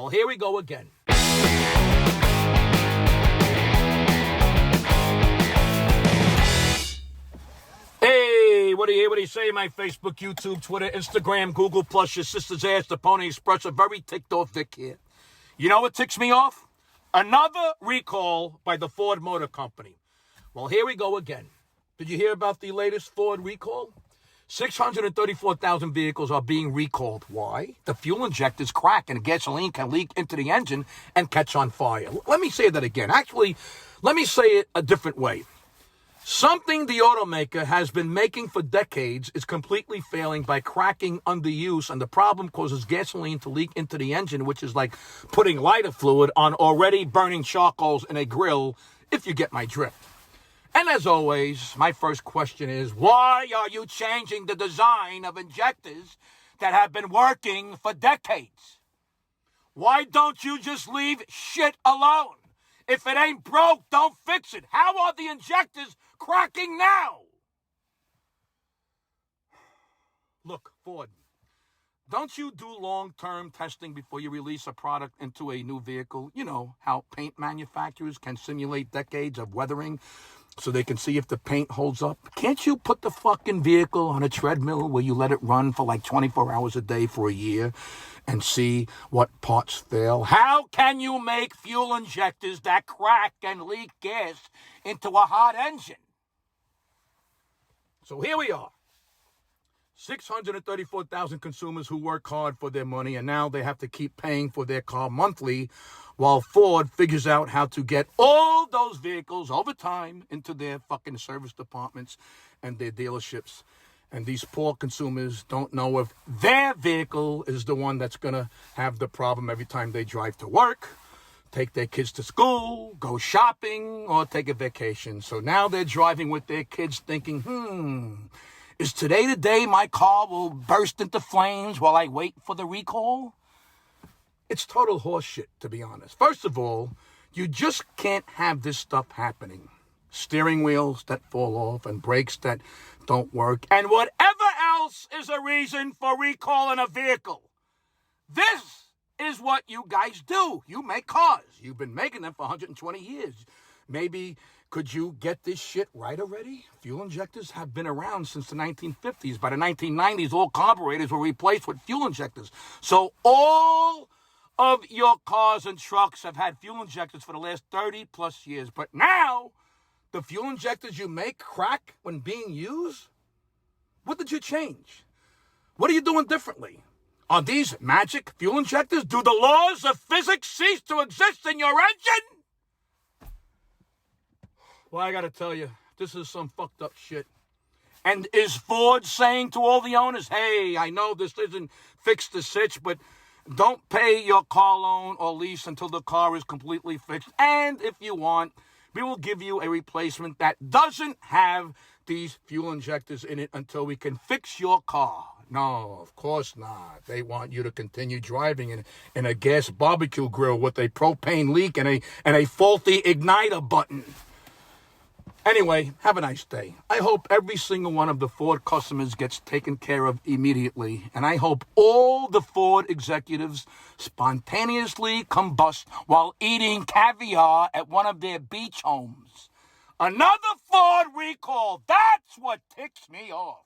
Well, here we go again. Hey, what do you say? My Facebook, YouTube, Twitter, Instagram, Google+, your sister's ass, the Pony Express, a very ticked off Vic here. You know what ticks me off? Another recall by the Ford Motor Company. Well, here we go again. Did you hear about the latest Ford recall? 634,000 vehicles are being recalled. Why? The fuel injectors crack and gasoline can leak into the engine and catch on fire. Let me say that again. Actually, let me say it a different way. Something the automaker has been making for decades is completely failing by cracking under use, and the problem causes gasoline to leak into the engine, which is like putting lighter fluid on already burning charcoals in a grill, if you get my drift. And as always, my first question is, why are you changing the design of injectors that have been working for decades? Why don't you just leave shit alone? If it ain't broke, don't fix it. How are the injectors cracking now? Look, Ford, don't you do long-term testing before you release a product into a new vehicle? You know how paint manufacturers can simulate decades of weathering so they can see if the paint holds up. Can't you put the fucking vehicle on a treadmill where you let it run for like 24 hours a day for a year and see what parts fail? How can you make fuel injectors that crack and leak gas into a hot engine? So here we are. 634,000 consumers who work hard for their money, and now they have to keep paying for their car monthly while Ford figures out how to get all those vehicles over time into their fucking service departments and their dealerships. And these poor consumers don't know if their vehicle is the one that's going to have the problem every time they drive to work, take their kids to school, go shopping, or take a vacation. So now they're driving with their kids thinking, is today the day my car will burst into flames while I wait for the recall? It's total horseshit, to be honest. First of all, you just can't have this stuff happening. Steering wheels that fall off and brakes that don't work, and whatever else is a reason for recalling a vehicle. This is what you guys do. You make cars. You've been making them for 120 years. Maybe could you get this shit right already? Fuel injectors have been around since the 1950s. By the 1990s, all carburetors were replaced with fuel injectors. So all of your cars and trucks have had fuel injectors for the last 30 plus years. But now, the fuel injectors you make crack when being used? What did you change? What are you doing differently? Are these magic fuel injectors? Do the laws of physics cease to exist in your engine? Well, I gotta tell you, this is some fucked up shit. And is Ford saying to all the owners, hey, I know this isn't fixed the sitch, but don't pay your car loan or lease until the car is completely fixed. And if you want, we will give you a replacement that doesn't have these fuel injectors in it until we can fix your car. No, of course not. They want you to continue driving in a gas barbecue grill with a propane leak and a faulty igniter button. Anyway, have a nice day. I hope every single one of the Ford customers gets taken care of immediately. And I hope all the Ford executives spontaneously combust while eating caviar at one of their beach homes. Another Ford recall. That's what ticks me off.